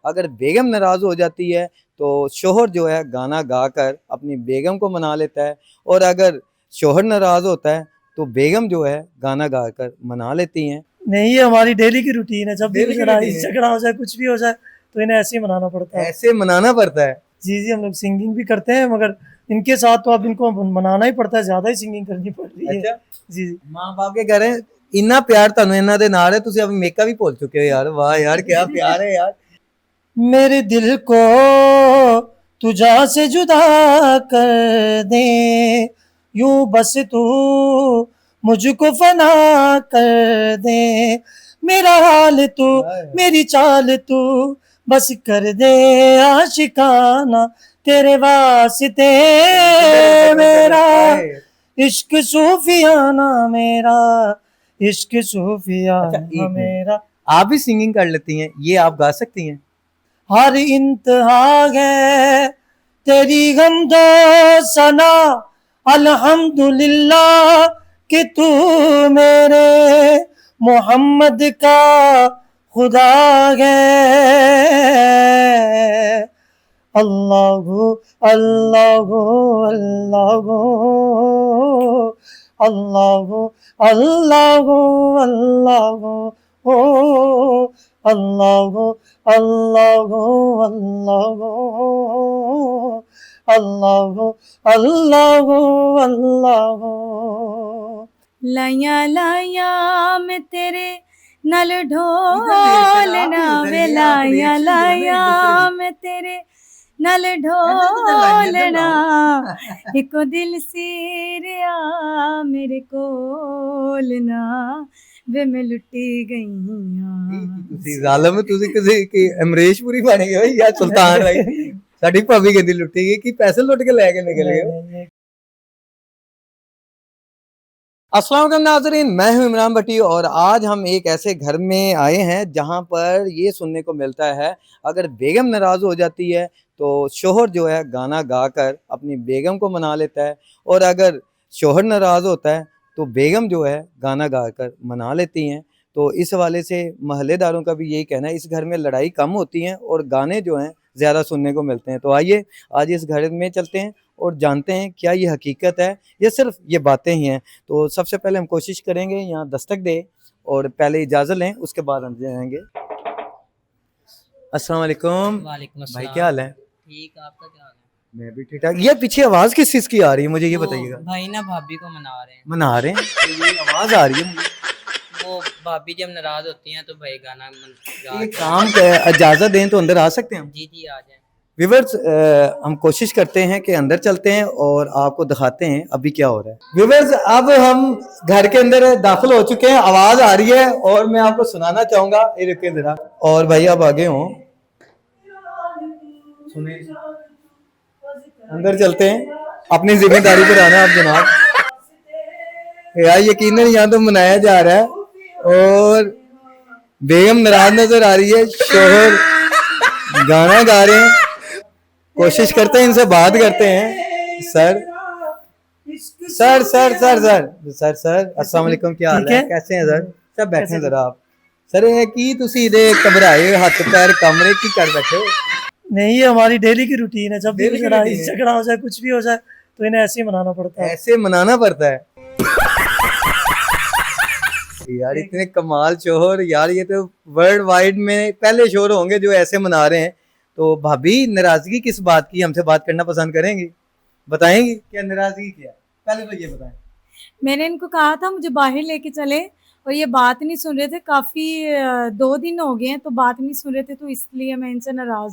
अगर बेगम नाराज़ हो जाती है तो शोहर जो है गाना गाकर अपनी बेगम को मना लेता है, और अगर शोहर नाराज़ होता है तो बेगम जो है गाना गाकर मना लेती हैं। नहीं, ये हमारी डेली की रूटीन है। जब भी डेली कुछ की लड़ाई रूटीन है। झगड़ा हो जाए, कुछ भी हो जाए, तो इन्हें ऐसे ही मनाना पड़ता है। ऐसे मनाना पड़ता है। जी, हम लोग सिंगिंग भी करते हैं, मगर इनके साथ तो अब इनको मनाना ही पड़ता है, ज़्यादा ही सिंगिंग करनी पड़ रही है। अच्छा, जी, जी। माँ बाप के कह रहे हैं इन्ना प्यार ਤੁਹਾਨੂੰ ਇਹਨਾਂ ਦੇ ਨਾਲ ਹੈ, ਤੁਸੀਂ ਅਬ ਮੇਕਾ ਵੀ ਭੁੱਲ ਚੁੱਕੇ ਹੋ यार। वाह यार, क्या प्यार है यार। मेरे दिल को तुझा से जुदा कर दे, यूं बस तू मुझको फना कर दे, मेरा हाल तू मेरी चाल तू बस कर दे आशिकाना, तेरे वास्ते मेरा इश्क सूफियाना, मेरा इश्क अच्छा, सूफियाना एक मिनट, मेरा। आप भी सिंगिंग कर लेती हैं? ये आप गा सकती हैं? हर इंतहा है तेरी हमदो सना, अल्हम्दुलिल्लाह कि तू मेरे मोहम्मद का खुदा है। अल्लाहु अल्लाहु अल्लाहु अल्लाहु अल्लाहु अल्लाहु ओ अल्लाहु अल्लाहु अल्लाहु अल्लाहु अल्लाहु अल्लाहु। लाया लाया मैं तेरे नल ढोलना वे, लाया लाया मैं तेरे नल ढोलना, इको दिल सीरिया मेरे कोलना वे मैं लुटी गई ਤੁਸੀਂ ਜ਼ਾਲਮ, ਤੁਸੀਂ ਕਿਸੇ ਕੀ ਅਮਰੀਸ਼ ਪੁਰੀ ਬਣ ਗਏ ਹੋ ਜਾਂ ਸੁਲਤਾਨ ਰਾਈ? ਸਾਡੀ ਭਾਬੀ ਕਹਿੰਦੀ ਲੁੱਟੀ ਗਈ, ਕਿ ਪੈਸੇ ਲੁੱਟ ਕੇ ਲੈ ਕੇ निकल गए हो? अस्सलाम वालेकुम नाज़रीन, मैं हूं इमरान भट्टी और आज हम एक ऐसे घर में आए हैं जहां पर ये सुनने को मिलता है अगर बेगम नाराज़ हो जाती है तो शोहर जो है गाना गाकर अपनी बेगम को मना लेता है, और अगर शोहर नाराज़ होता है तो बेगम जो है गाना गाकर मना लेती हैं। तो इस हवाले से महल्लेदारों का भी यही कहना है, इस घर में लड़ाई कम होती हैं और गाने जो हैं ज़्यादा सुनने को मिलते हैं। तो आइए आज इस घर में चलते हैं और जानते हैं क्या ये हकीकत है या सिर्फ ये बातें ही हैं। तो सबसे पहले हम कोशिश करेंगे यहाँ दस्तक दे और पहले इजाज़त लें, उसके बाद हम जाएंगे। अस्सलाम वालेकुम। वालेकुम भाई अस्सलाम। क्या हाल है? ठीक, आपका क्या हाल है? मैं भी ठीक ठाक। ये पीछे आवाज़ किस चीज़ की आ रही है, मुझे ये वो बताइएगा। भाई ना भाभी को मना रहे हैं। मना रहे हैं? तो ये आवाज़ आ रही है मुझे। वो भाभी जब नाराज होती हैं तो भाई गाना गा एक काम इजाज़त दें तो अंदर आ सकते हैं हम? जी जी आ जाए। व्यूवर्स, हम कोशिश करते हैं कि अंदर चलते हैं और आपको दिखाते हैं अभी क्या हो रहा है। व्यूवर्स, अब हम घर के अंदर दाखिल हो चुके हैं, आवाज आ रही है और मैं आपको सुनाना चाहूंगा। ये रुके जरा, और भाई आप आगे हो, सुने, अंदर चलते हैं, अपनी जिम्मेदारी पर आना आप जनाब। यार यकीनन यहाँ तो मनाया जा रहा है और बेगम नाराज नजर आ रही है, शोहर गाना गा रहे हैं। कोशिश करते हैं इनसे बात करते हैं। Sir sir sir sir sir sir sir अस्सलाम वालेकुम, क्या हाल है, कैसे हैं सर? सब बैठे हैं जरा आप। सर ये की तुसी इधे घबराए हाथ पैर कमरे की कर बैठे हो? नहीं, ये हमारी डेली की रूटीन है। जब भी डेली कुछ की लड़ाई रूटीन है। झगड़ा हो जाए, कुछ भी हो जाए, तो इन्हें ऐसे ही मनाना पड़ता है। ऐसे मनाना पड़ता है यार, इतने कमाल शोहर यार, ये तो वर्ल्ड वाइड में पहले शोहर होंगे जो ऐसे मना रहे हैं। तो भाभी नाराजगी किस बात की, हमसे बात करना पसंद करेंगी? बताएंगी क्या नाराजगी क्या है? पहले तो ये बताएं। मैंने इनको कहा था मुझे बाहर लेके चले और ये बात नहीं सुन रहे थे। काफी 2 दिन हो गए हैं तो बात नहीं सुन रहे थे, तो इसलिए मैं इनसे नाराज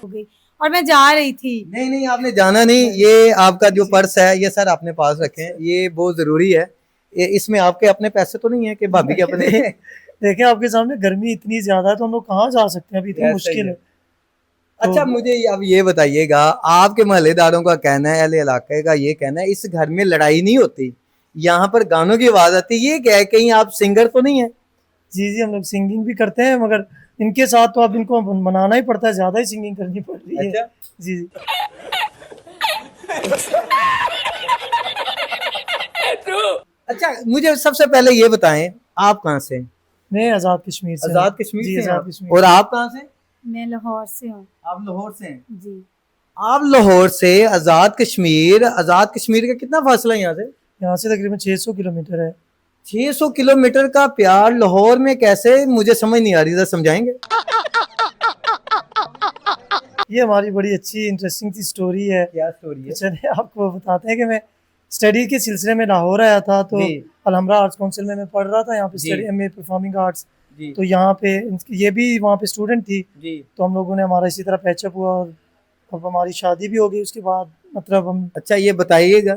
हो गई और मैं जा रही थी। नहीं नहीं, आपने जाना नहीं। ये आपका जो पर्स है ये सर अपने पास रखें, ये बहुत जरूरी है। ये इसमें आपके अपने पैसे तो नहीं है कि भाभी के अपने? देखिए, आपके सामने गर्मी इतनी ज्यादा है तो हम लोग कहाँ जा सकते हैं, अभी इतनी मुश्किल है। अच्छा, मुझे अब ये बताइएगा, आपके मोहल्लेदारों का कहना है, अहले इलाके का ये कहना है इस घर में लड़ाई नहीं होती, यहाँ पर गानों की आवाज आती है, ये क्या है, कहीं आप सिंगर तो नहीं है? जी, हम लोग सिंगिंग भी करते हैं, मगर इनके साथ तो अब इनको मनाना ही पड़ता है, ज्यादा ही सिंगिंग करनी पड़ रही है। अच्छा। जी जी। अच्छा, मुझे सबसे पहले ये बताएं, आप कहाँ से? मैं आज़ाद कश्मीर से आजाद हूँ। कश्मीर जी से हैं आज़ाद आप? कश्मीर। और आप कहाँ से? मैं लाहौर से हूँ आप लाहौर से हैं। जी। आप लाहौर से आजाद कश्मीर का कितना फासला है यहाँ से? यहाँ से तकरीबन 600 किलोमीटर है। 600 किलोमीटर का प्यार लाहौर में कैसे, मुझे समझ नहीं आ रही, जरा समझाएंगे? ये हमारी बड़ी अच्छी इंटरेस्टिंग सी स्टोरी है। क्या स्टोरी तो चलिए आपको बताते हैं कि मैं स्टडी के सिलसिले में लाहौर आया था, तो जी अलहमरा आर्ट्स काउंसिल में मैं पढ़ रहा था यहाँ पे जी। Study MA performing arts. जी तो यहाँ पे ये भी वहाँ पे स्टूडेंट थी, जी। तो हम लोगों ने हमारा इसी तरह पैचअप हुआ और अब हमारी शादी भी हो गई उसके बाद। मतलब अच्छा ये बताइएगा।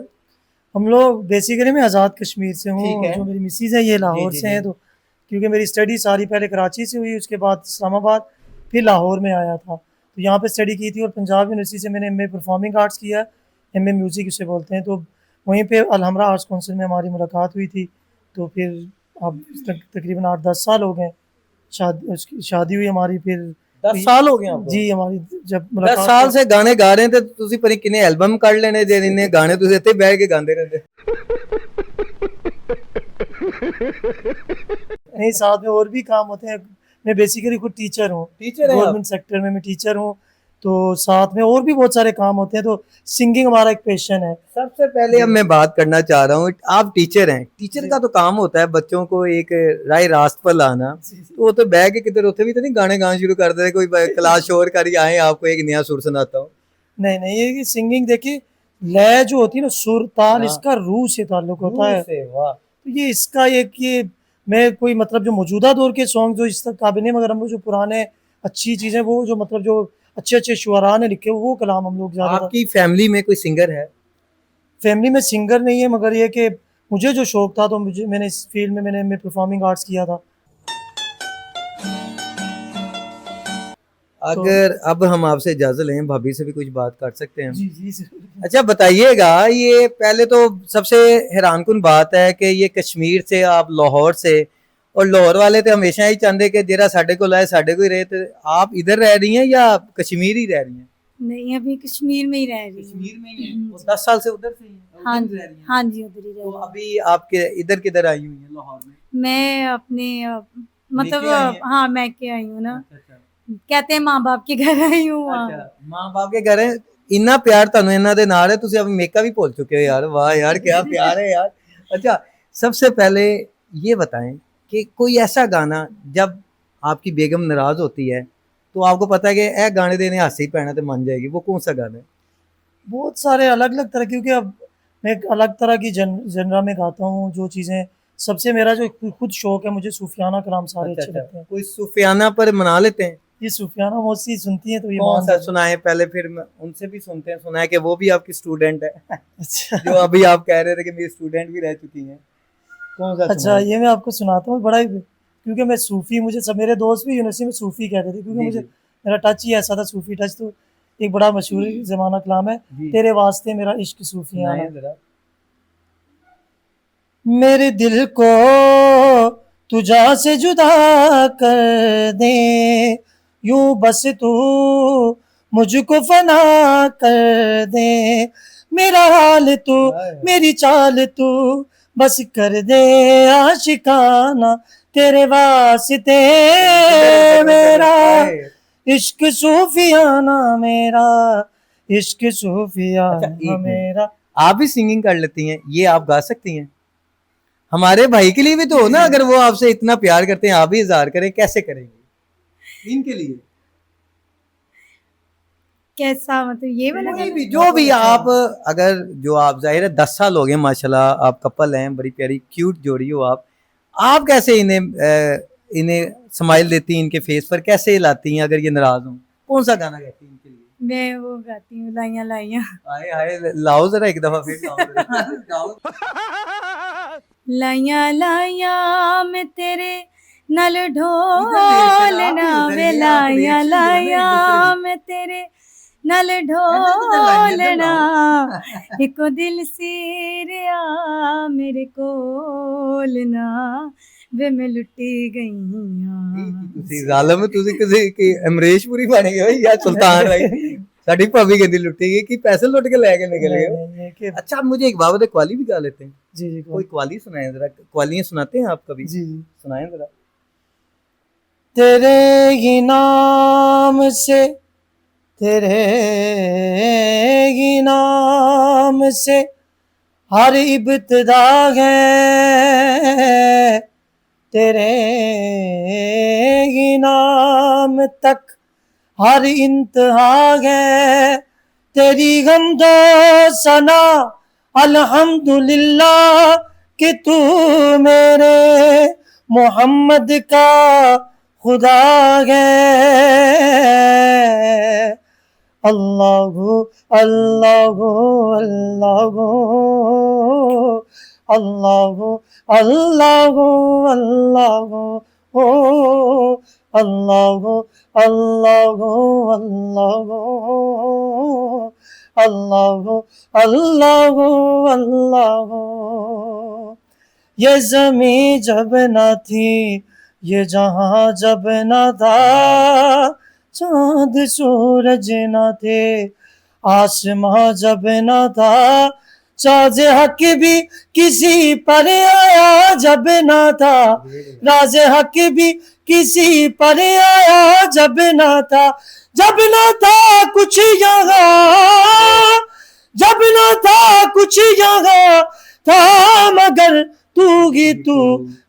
हम लोग बेसिकली मैं आज़ाद कश्मीर से हूँ, ठीक है। जो मेरी मिसेज़ है ये लाहौर जी, से जी। हैं। तो क्योंकि मेरी स्टडी सारी पहले कराची से हुई, उसके बाद इस्लामाबाद, फिर लाहौर में आया था, तो यहाँ पे स्टडी की थी। और पंजाब यूनिवर्सिटी से मैंने एमए परफॉर्मिंग आर्ट्स किया, एमए म्यूज़िक उसे बोलते हैं। तो वहीं पे अलहमरा आर्ट्स काउंसिल में हमारी मुलाकात हुई थी। तो फिर अब तकरीबन 8-10 साल हो गए उसकी शादी हुई हमारी। फिर 10 साल हो गए आपको? जी हमारी जब 10 मुलाकात साल से गाने गा रहे थे, ਤੁਸੀਂ ਪਰੀ ਕਿਨੇ ਐਲਬਮ ਕੱਢ ਲੈਣੇ ਜੇ ਇੰਨੇ ਗਾਣੇ ਤੁਸੀਂ ਇੱਥੇ ਬੈਠ ਕੇ ਗਾਉਂਦੇ ਰਹਿੰਦੇ। नहीं, साथ में और भी काम होते हैं। मैं बेसिकली खुद टीचर हूँ, टीचर हैं आप? गवर्नमेंट सेक्टर में मैं टीचर हूँ। तो साथ में और भी बहुत सारे काम होते हैं। तो सिंगिंग हमारा एक पैशन है। सबसे पहले अब मैं बात करना चाह रहा हूँ, आप टीचर हैं, टीचर का तो काम होता है बच्चों को एक राय रास्त पर लाना। तो वो तो बैठ के किधर उठे भी तो नहीं गाने गाना शुरू कर देते, कोई क्लास शोर कर आए आपको एक नया सुर सुनाता हूँ। नहीं नहीं, ये सिंगिंग देखिए, लय जो होती है ना, सुर ताल, हाँ। इसका रूह से ताल्लुक होता है। वाह। तो ये इसका एक ये मैं कोई मतलब जो मौजूदा दौर के सॉन्ग जो इस तक काबिल नहीं, मगर हम लोग जो पुराने अच्छी चीज़ें, वो जो मतलब जो अच्छे अच्छे शुअरा ने लिखे वो कलाम हम लोग ज़्यादा। आपकी फैमिली में कोई सिंगर है? फैमिली में सिंगर नहीं है, मगर ये कि मुझे जो शौक था, तो मैंने इस फील्ड में मैंने परफॉर्मिंग आर्ट्स किया था। अगर अब हम आपसे इजाजत लें, भाभी से भी कुछ बात कर सकते हैं? जी जी जरूर। अच्छा बताइएगा, ये पहले तो सबसे हैरानकुन बात है कि ये कश्मीर से, आप लाहौर से, और लाहौर वाले तो हमेशा ही चाहते कि जरा साढ़े को लाए साढ़े को ही रहे। तो आप इधर रह रही हैं या कश्मीर ही रह रही हैं? नहीं, अभी कश्मीर में ही रह रही हूँ। कश्मीर में ही हैं। 10 साल से उधर से ही हैं, हाँ उधर जी, रह रही हैं। हाँ जी, उधर ही रह तो रही हूँ। अभी आपके इधर किधर आई हुई हैं लाहौर में? मैं अपने मतलब लेके आई हैं? हाँ, मैं के आई हूँ ना, अच्छा, अच्छा। कहते हैं माँ बाप के घर आई हूँ वहाँ। अच्छा, माँ बाप के घर है। इन्ना प्यार ਤੁਹਾਨੂੰ ਇਹਨਾਂ ਦੇ ਨਾਲ है, ਤੁਸੀਂ अब मेका भी भूल चुके हो यार। वाह यार क्या प्यार है यार। अच्छा सबसे पहले ये बताएं कि कोई ऐसा गाना जब आपकी बेगम नाराज होती है तो आपको पता है कि ए गाने देने हासे ही पैना तो मान जाएगी, वो कौन सा गाना है? बहुत सारे अलग अलग तरह, क्योंकि अब मैं एक अलग तरह की जनरा में गाता हूँ जो चीज़ें। सबसे मेरा जो खुद शौक है, मुझे सूफियाना कलाम सारे अच्छे लगते हैं। कोई सूफियाना पर मना लेते हैं? ये सूफियाना मौसी सुनती हैं तो ये कौन मान सा जाती सुनाए पहले, फिर उनसे भी सुनते हैं। सुना है कि वो भी आपकी स्टूडेंट है हैं। अच्छा जो अभी आप कह रहे थे कि मेरी स्टूडेंट भी रह चुकी हैं। कौन सा अच्छा, सुनाएं? ये मैं आपको सुनाता हूँ। बड़ा ही, क्योंकि मैं सूफ़ी, मुझे सब मेरे दोस्त भी यूनिवर्सिटी में सूफ़ी कहते थे, क्योंकि जी, मुझे जी। मेरा टच ही ऐसा था, सूफ़ी टच। तो एक बड़ा मशहूर ज़माना कलाम है, जी। तेरे वास्ते मेरा इश्क सूफियाना। सुनाएं जरा। मेरे दिल को तुझा से जुदा कर दे, यूं बस तू मुझको फना कर दे। मेरा हाल तू, मेरी चाल तू, बस कर दे आशिकाना। तेरे वास्ते मेरा इश्क सूफियाना, मेरा इश्क अच्छा, सूफियाना एक मिनट। मेरा। आप भी सिंगिंग कर लेती हैं, ये आप गा सकती हैं? हमारे भाई के लिए भी तो हो ना, अगर वो आपसे इतना प्यार करते हैं, आप भी इजहार करें, कैसे करेंगे इनके लिए? कैसा मतलब ये वाला कोई गाना? भी, जो भी आप, अगर जो आप, जाहिर है 10 साल हो गए माशाल्लाह, आप कपल हैं, बड़ी प्यारी क्यूट जोड़ी हो आप कैसे इन्हें स्माइल देती हैं, इनके फेस पर कैसे लाती हैं अगर ये नाराज हों? कौन सा गाना गाती हैं इनके लिए? मैं वो गाती हूँ, लाइयाँ लाइयाँ। हाय हाय, लाओ जरा एक दफा फिर गाओ। लाइयाँ लाइयाँ मैं तेरे नल इधर ढोलना ले, वे, आप लाइयाँ reaction दो ना एक लाइयाँ दूसरे मैं तेरे नल लाइयाँ ढोलना। इको दिल सीरिया मेरे कोलना, वे मैं लुटी गई ਤੁਸੀਂ ਜ਼ਾਲਮ, ਤੁਸੀਂ ਕਿਸੇ ਕੀ ਅਮਰੀਸ਼ਪੁਰੀ ਬਣ ਗਏ ਹੋ ਜਾਂ ਸੁਲਤਾਨ भाई? साड़ी भाभी कहती लुटी गई कि पैसे लुट के लेके निकल गए हो। नहीं, ये कि अच्छा आप मुझे एक बात बताइए, कवाली भी गा लेते हैं? जी जी कोई कवाली सुनाए जरा, कवालियां सुनाते हैं आप कभी? जी जी। सुनाएं जरा। तेरे ही नाम से, तेरे ही नाम से हर इब्तिदा है, तेरे ही नाम तक हर इंतहा है। तेरी हम्दो सना अल्हम्दुलिल्लाह कि तू मेरे मोहम्मद का खुदा है। अल्लाहु अल्लाहु अल्लाहु अल्लाहु अल्लाहु अल्लाहु अल्लाहु अल्लाहु अल्लाहु अल्लाहु अल्लाहु। ये ज़मीं जब न थी, ये जहां जब न था, चांद सूरज न थे, आसमां जब न था, साज हक भी किसी पर आया जब न था, राज हक भी किसी पर आया जब न था। जब न था कुछ यहाँ, जब न था कुछ यहाँ था, मगर तू ही तू।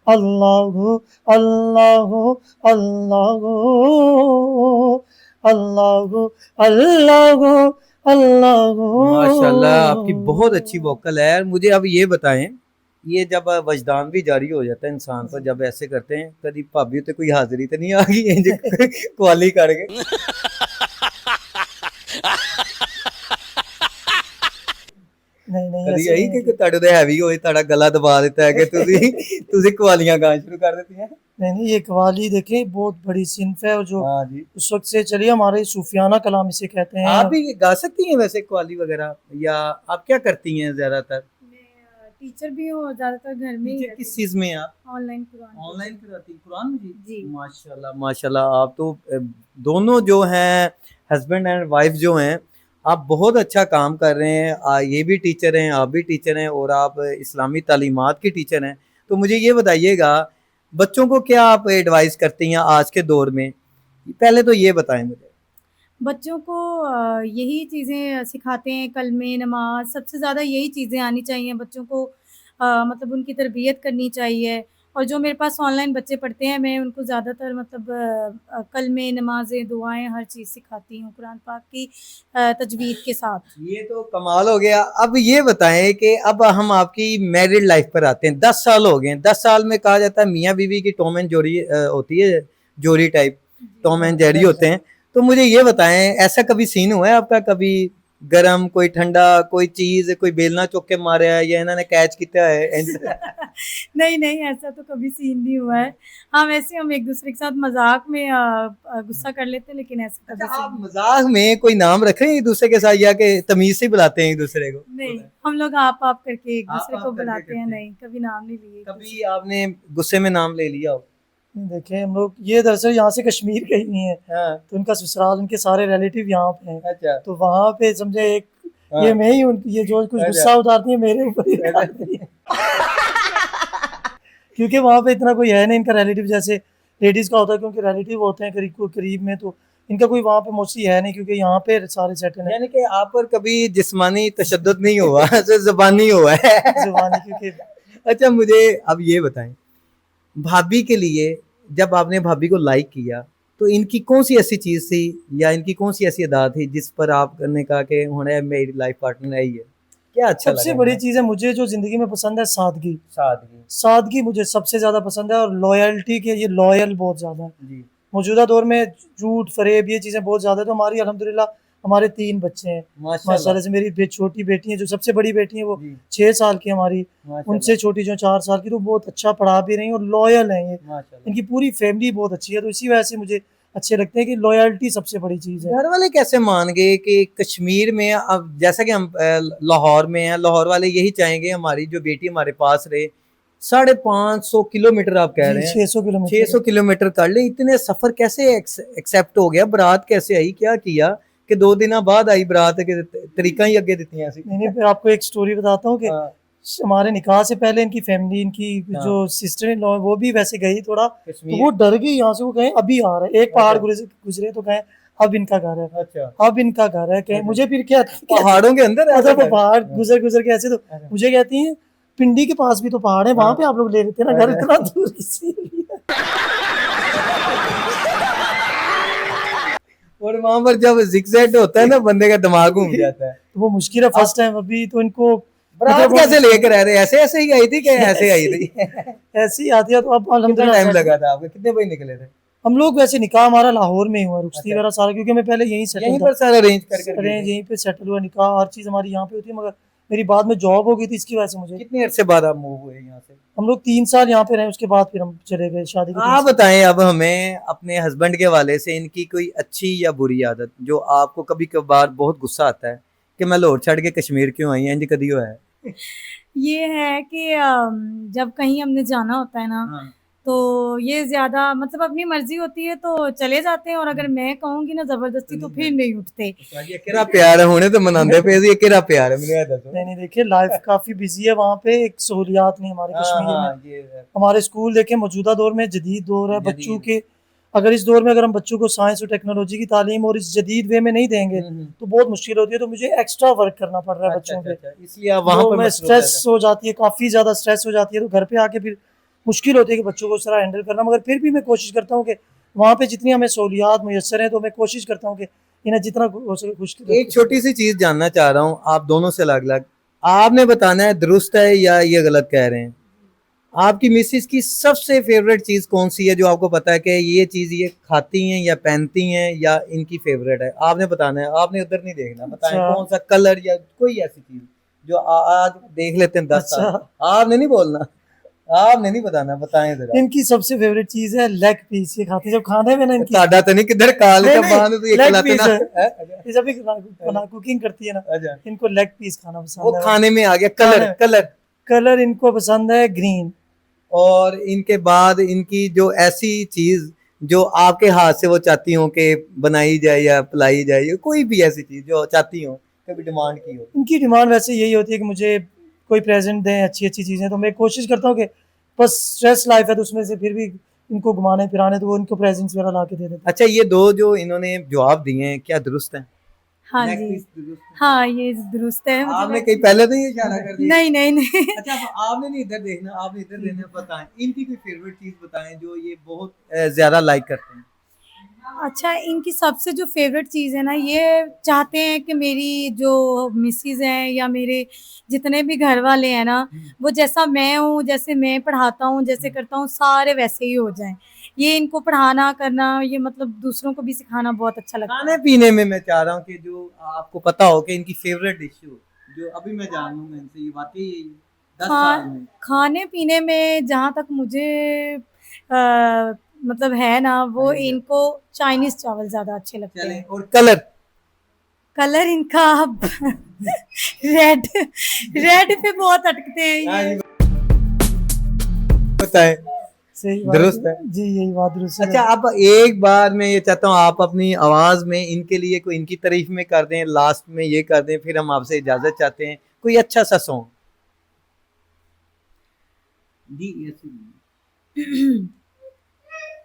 अल्लाहु अल्लाहु अल्लाहु अल्लाहु अल्लाहु अल्लाहु। माशाल्लाह, आपकी बहुत अच्छी वोकल है। मुझे अब ये बताएं, ये जब वजदान भी जारी हो जाता है इंसान पर, जब ऐसे करते हैं, कभी भाभी तो कोई हाजिरी तो नहीं आ गई है जो क्वाली करके? नहीं नहीं कभी ऐसे यही नहीं कि ਤੁਹਾਡੇ ਤੇ ਹੈਵੀ ਹੋਏ, ਤੁਹਾਡਾ ਗਲਾ ਦਬਾ ਦਿੱਤਾ ਹੈ कि ਤੁਸੀਂ क्वालियां गाना शुरू कर देती हैं? नहीं, ये कवाली देखें बहुत बड़ी सिन्फ है, और जो हाँ जी। उस वक्त से चलिए हमारे सूफियाना कलाम इसे कहते हैं। आप भी गा सकती हैं वैसे क्वाली वगैरह, या आप क्या करती हैं ज्यादातर? मैं टीचर भी हूँ और ज़्यादातर घर में ही टीचर किस चीज में आप? ऑनलाइन कुरान ऑनलाइन कराती हैं कुरान में जी। माशाल्लाह माशाल्लाह। आप तो दोनों जो हैं, हस्बैंड एंड वाइफ जो हैं, आप बहुत अच्छा काम कर रहे हैं। ये भी टीचर हैं, आप भी टीचर हैं, और आप इस्लामी तालीमात की टीचर हैं। तो मुझे ये बताइएगा, बच्चों को क्या आप एडवाइस करती हैं आज के दौर में? पहले तो ये बताएं मुझे। बच्चों को यही चीज़ें सिखाते हैं, कलमे नमाज, सबसे ज़्यादा यही चीज़ें आनी चाहिए बच्चों को। मतलब उनकी तरबियत करनी चाहिए। और जो मेरे पास ऑनलाइन बच्चे पढ़ते हैं, मैं उनको ज़्यादातर मतलब कलमे नमाज़ें दुआएं हर चीज़ सिखाती हूँ कुरान पाक की तजवीद के साथ। ये तो कमाल हो गया। अब ये बताएं कि अब हम आपकी मैरिड लाइफ पर आते हैं। 10 साल हो गए। 10 साल में कहा जाता है मियाँ बीवी की टॉम एंड जोरी होती है, जोरी टाइप, टॉम एंड जेरी होते हैं। तो मुझे ये बताएं, ऐसा कभी सीन हुआ है आपका, कभी गरम, कोई ठंडा, कोई चीज, कोई बेलना चुक के मारा है, या इन्होंने कैच किया है? नहीं नहीं, ऐसा तो कभी सीन नहीं हुआ है। हाँ, वैसे हम एक दूसरे के साथ मजाक में गुस्सा कर लेते हैं, लेकिन ऐसा कभी अच्छा, आप सीन मजाक में कोई नाम रख रहे हैं एक दूसरे के साथ, या कि तमीज से बुलाते हैं एक दूसरे को? नहीं, हम लोग आप करके एक दूसरे आप को करके बुलाते हैं। करते हैं। नहीं, कभी नाम नहीं लिए। कभी आपने गुस्से में नाम ले लिया हो? देखें हम लोग ये दरअसल यहाँ से कश्मीर के ही हैं, हाँ। तो उनका ससुराल, उनके सारे रिलेटिव यहाँ पे हैं। अच्छा। तो वहाँ पे समझे एक हाँ। ये मैं ही उनकी, ये जो कुछ अच्छा। गुस्सा उतारती है मेरे ऊपर ही उतारती है। क्योंकि वहाँ पे इतना कोई है नहीं इनका रिलेटिव, जैसे लेडीज़ का होता है, क्योंकि रिलेटिव होते हैं करीब में, तो इनका कोई वहाँ पे मोस्टली है नहीं, क्योंकि यहाँ पे सारे सेटल हैं। यानी कि आप पर कभी जिस्मानी तशद्दुद नहीं हुआ, सिर्फ ज़बानी हुआ है। ज़ुबानी, क्योंकि अच्छा, मुझे अब ये बताएं, भाभी के लिए जब आपने भाभी को लाइक किया, तो इनकी कौन सी ऐसी चीज़ थी, या इनकी कौन सी ऐसी अदा थी जिस पर आपने कहा कि हुणे मेरी लाइफ पार्टनर है? क्या अच्छा सबसे लगा? बड़ी चीज़ है मुझे जो ज़िंदगी में पसंद है, सादगी। सादगी। सादगी मुझे सबसे ज़्यादा पसंद है, और लॉयल्टी के, ये लॉयल बहुत ज़्यादा है। जी। मौजूदा दौर में झूठ फरेब ये चीज़ें बहुत ज़्यादा है। तो हमारी अल्हम्दुलिल्लाह हमारे 3 बच्चे हैं माशाल्लाह से। मेरी छोटी बेटी है, जो सबसे बड़ी बेटी है वो जी। 6 साल की हमारी, माशाल्लाह। उनसे छोटी जो 4 साल की, तो बहुत अच्छा पढ़ा भी रही हैं और लॉयल हैं ये। माशाल्लाह। इनकी पूरी फैमिली बहुत अच्छी है, तो इसी वजह से मुझे अच्छे लगते हैं कि लॉयल्टी सबसे बड़ी चीज़ है। घर वाले कैसे मान गए कि कश्मीर में, अब जैसा कि हम लाहौर में हैं, लाहौर वाले यही चाहेंगे हमारी जो बेटी हमारे पास रहे। 550 किलोमीटर आप कह रहे हैं, 600 किलोमीटर 600 किलोमीटर कर ले, इतने सफर कैसे एक्सेप्ट हो गया? बारात कैसे आई, क्या किया कि 2 दिन बाद आई बारात के तरीका ही अगे दित्तियां सी? नहीं नहीं, फिर आपको एक स्टोरी बताता हूँ कि हाँ। हमारे निकाह से पहले इनकी फैमिली, इनकी हाँ। जो सिस्टर इन लॉ वो भी वैसे गई थोड़ा, तो कश्मीर। वो डर गई यहाँ से, वो कहें अभी आ रहा है, एक पहाड़ अच्छा। गुजरे तो कहें अब इनका घर है, अच्छा, अब इनका घर है, कहें अच्छा। मुझे फिर क्या पहाड़ों के अंदर ऐसा मतलब वो घर? पहाड़ हाँ। गुजर गुजर के ऐसे, तो अच्छा। मुझे कहती हैं पिंडी के पास भी तो पहाड़ है, वहां हाँ। पे आप लोग ले लेते हैं ना घर, अच्छा। इतना दूर किसी लिए? और वहां पर जब जिगजैग होता है ना, बंदे का दिमाग घूम जाता है। तो वो मुश्किल है फर्स्ट टाइम अभी, तो इनको बारात मतलब कैसे लेकर आ रहे? ऐसे ऐसे ही आई थी क्या? ऐसे आई थी? ऐसे ही आती है, तो अब कितना अल्हम्दुलिल्लाह टाइम set- लगा था आपको? कितने बजे निकले थे? हम लोग वैसे निकाह हमारा लाहौर में ही हुआ, रुखसती अच्छा। वगैरह सारा, क्योंकि मैं पहले यहीं सेटल यहीं था, पर सारा अरेंज कर कर गए अरेंज थे? यहीं पे सेटल हुआ, निकाह हर चीज़ हमारी यहाँ पे होती है, मगर मेरी बाद में जॉब हो गई थी, इसकी वजह से मुझे, कितने अरसे बाद आप मूव हुए यहाँ से? हम लोग 3 साल यहाँ पे रहे, उसके बाद फिर हम चले गए शादी के 3 आप साल। बताएं अब हमें अपने हस्बैंड के हवाले से, इनकी कोई अच्छी या बुरी आदत जो आपको कभी कभार बहुत गुस्सा आता है कि मैं लाहौर छड़ के कश्मीर क्यों आई? इंज कदी हुआ है? ये है कि जब कहीं हमने जाना होता है ना, हाँ। तो ये ज़्यादा मतलब अपनी मर्ज़ी होती है तो चले जाते हैं, और अगर मैं कहूँगी ना ज़बरदस्ती तो फिर नहीं उठते। ये केरा प्यार है, हुणे तो मनांदे पे ये केरा प्यार है, मैंने दसो। नहीं देखिए, लाइफ काफ़ी बिजी है वहाँ पे, एक सहूलियात नहीं हमारे हाँ कश्मीर में। हाँ, ये है। हमारे स्कूल देखें, मौजूदा दौर में जदीद दौर है, जदीद। बच्चों के अगर इस दौर में अगर हम बच्चों को साइंस और टेक्नोलॉजी की तालीम और इस जदीद वे में नहीं देंगे तो बहुत मुश्किल होती है, तो मुझे एक्स्ट्रा वर्क करना पड़ रहा है अच्छा, बच्चों अच्छा, पे, अच्छा, इसलिए आप वहाँ तो पर मैं मसरूफ रहते स्ट्रेस हो जाती है, काफ़ी ज़्यादा स्ट्रेस हो जाती है, तो घर पे आके फिर मुश्किल होती है कि बच्चों को उस तरह हैंडल करना, मगर फिर भी मैं कोशिश करता हूँ कि वहाँ पे जितनी हमें सहूलियात मुयसर हैं, तो मैं कोशिश करता हूँ कि इन्हें जितना हो सके खुश हैं। एक छोटी सी चीज जानना चाह रहा हूँ आप दोनों से अलग अलग, आपने बताना है दुरुस्त है या ये गलत कह रहे हैं। आपकी मिसेस की सबसे फेवरेट चीज कौन सी है जो आपको पता है कि ये चीज ये खाती हैं या पहनती हैं या इनकी फेवरेट है? आपने बताना है, आपने उधर नहीं देखना। बताएं अच्छा। कौन सा कलर या कोई ऐसी चीज जो आज देख लेते हैं 10 साल। अच्छा। आपने नहीं बोलना, आपने नहीं बताना, बताएं जरा। इनकी सबसे फेवरेट चीज़ है लेग पीस, ये खाती जब खाने में ना इनकी ताड़ा तो नहीं किधर काल का बांध तो ये लेग खिलाते पीस ना है, है? ये जब भी कुकिंग करती है ना, अच्छा, इनको लेग पीस खाना वो पसंद है। खाने में आ गया। कलर खाने में। कलर कलर इनको पसंद है ग्रीन। और इनके बाद इनकी जो ऐसी चीज जो आपके हाथ से वो चाहती हो कि बनाई जाए या पिलाई जाए, या कोई भी ऐसी चीज जो चाहती हो, कभी डिमांड की हो? इनकी डिमांड वैसे यही होती है कि मुझे कोई प्रेजेंट दें, अच्छी अच्छी चीज़ें, तो मैं कोशिश करता हूँ कि बस स्ट्रेस लाइफ है तो उसमें से फिर भी इनको घुमाने फिराने, तो वो इनको प्रेजेंट्स वगैरह ला के दे देते हैं। अच्छा, ये दो जो इन्होंने जवाब दिए हैं क्या दुरुस्त हैं? हाँ नेक जी, पीस दुरुस्त है? हाँ, ये दुरुस्त है आपने मतलब। कहीं पहले तो ये इशारा कर दिया? नहीं, नहीं, नहीं। अच्छा, अब आपने नहीं इधर देखना, आपने इधर देखना। बताएं इनकी कोई फेवरेट चीज बताएं जो ये बहुत ज्यादा लाइक करते हैं। अच्छा, इनकी सबसे जो फ़ेवरेट चीज़ है ना, ये चाहते हैं कि मेरी जो मिसेज़ हैं या मेरे जितने भी घर वाले हैं ना, वो जैसा मैं हूँ, जैसे मैं पढ़ाता हूँ, जैसे करता हूँ, सारे वैसे ही हो जाएँ। ये इनको पढ़ाना, करना, ये मतलब दूसरों को भी सिखाना बहुत अच्छा लगता खाने है। पीने में मैं चाह रहा हूँ कि जो आपको पता हो कि इनकी फेवरेट डिश हो, जो अभी मैं जान लूंगा इनसे, ये वाकई यही 10 खा साल में। खाने-पीने में जहाँ तक मुझे मतलब है ना, वो आइडिया। इनको चाइनीज़ चावल ज़्यादा अच्छे लगते चलें, हैं। और कलर? कलर इनका रेड रेड पे बहुत अटकते हैं हाँ ये। जी, बताएं। सही बात दुरुस्त है। जी, यही बात दुरुस्त है। अच्छा, अब एक बार मैं ये चाहता हूँ आप अपनी आवाज में इनके लिए कोई इनकी तारीफ में कर दें, लास्ट में ये कर दें, फिर हम आपसे इजाजत चाहते हैं। कोई अच्छा सा सॉन्ग जी।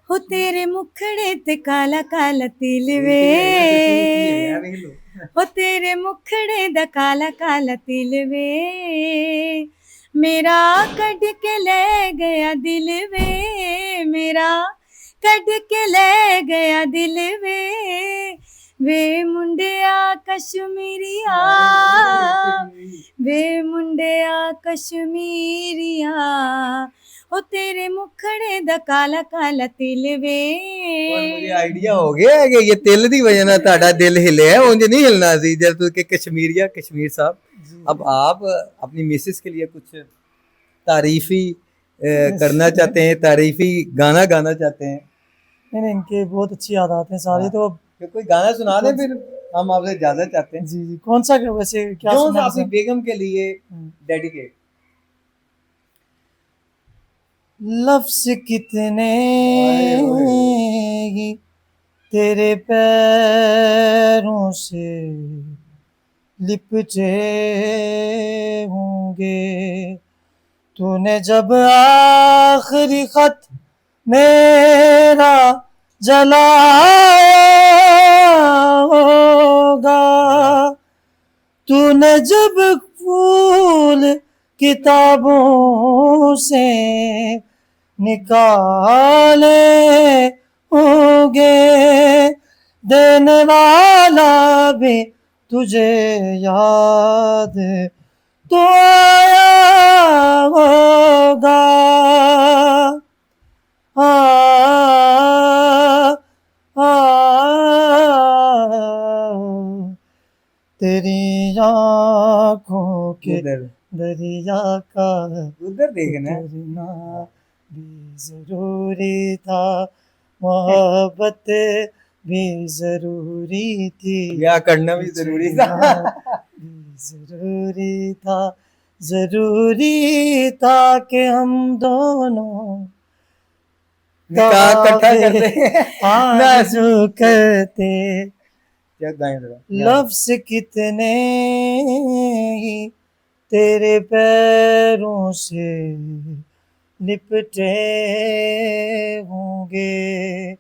हो तेरे मुखड़े ते काला काला तिल वे, हो तेरे मुखड़े दा काला काला तिल वे, मेरा कढ़ के ले गया दिल वे, मेरा कढ़ के ले गया दिल वे मुंडिया कश्मीरिया, वे मुंडिया कश्मीरिया, ओ तेरे मुखड़े दा काला काला तिल वे। और मुझे आइडिया हो गया है कि ये तिल दी वजह ना ताड़ा दिल हिले है, उंज नहीं हिलना सी जब तू के कश्मीरिया कश्मीर साहब। अब आप अपनी मिसेस के लिए कुछ तारीफी करना चाहते हैं, तारीफी गाना गाना चाहते हैं? नहीं, इनके बहुत अच्छी याद आते हैं सारे, तो अब तो कोई गाना सुना दें, फिर हम आपसे इजाजत चाहते हैं। जी कौन सा वैसे क्या जो सुनना अपनी पसंद? बेगम के लिए डेडिकेट। लफ्ज कितने ही तेरे पैरों से लिपटे होंगे। तूने जब आखिरी खत मेरा जलाया होगा, तूने जब फूल किताबों से निकाले होंगे, देने वाला भी तुझे याद तो आया होगा। आ, आ, तेरी आँखों के दरिया का उधर देखना है। उतरना भी जरूरी था, मोहब्बत भी जरूरी थी, ब्याह करना भी जरूरी था। भी जरूरी था, जरूरी था कि हम दोनों निकाह इकट्ठा करते आरज़ू करते। क्या गाएं जरा? लफ्ज़ कितने ही तेरे पैरों से लिपटे होंगे।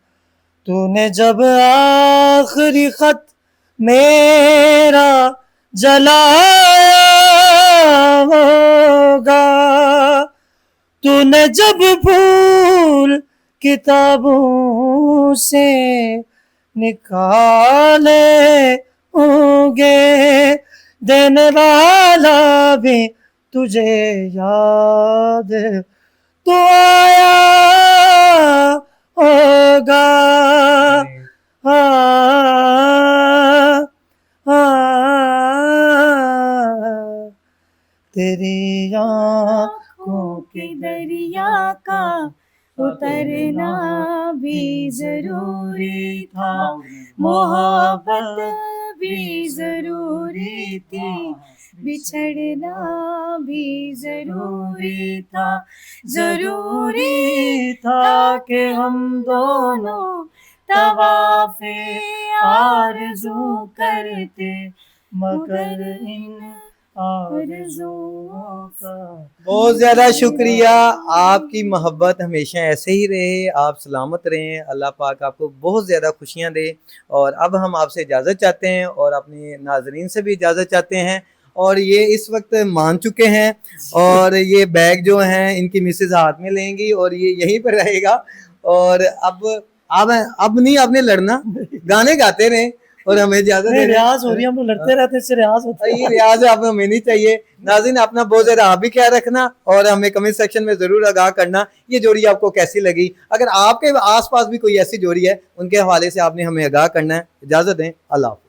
तूने जब आखिरी खत मेरा जलाया होगा, तूने जब फूल किताबों से निकाले होंगे, देने वाला भी तुझे याद तो आया होगा। तेरी आँखों के दरिया का उतरना भी जरूरी था, मोहब्बत भी जरूरी थी, बिछड़ना भी जरूरी था, जरूरी था कि हम दोनों तवाफ़े आरज़ू करते, मगर इन आरज़ुओं का। बहुत ज़्यादा शुक्रिया। आपकी मोहब्बत हमेशा ऐसे ही रहे, आप सलामत रहें, अल्लाह पाक आपको बहुत ज़्यादा खुशियाँ दे। और अब हम आपसे इजाज़त चाहते हैं और अपने नाज़रीन से भी इजाज़त चाहते हैं। और ये इस वक्त मान चुके हैं और ये बैग जो हैं इनकी मिसेज हाथ में लेंगी और ये यहीं पर रहेगा। और अब नहीं, आपने लड़ना, गाने गाते रहें और हमें इजाज़त दे दें। रियाज हो रही है, हम लोग लड़ते रहते हैं, इससे रियाज होता है। ये रियाज आप हमें नहीं चाहिए। नाज़रीन, अपना बहुत ज़्यादा आप भी ख्याल रखना और हमें कमेंट सेक्शन में ज़रूर आगाह करना ये जोड़ी आपको कैसी लगी। अगर आपके आसपास भी कोई ऐसी जोड़ी है उनके हवाले से आपने हमें आगाह करना है। इजाज़त दें, अल्लाह हाफ़िज़।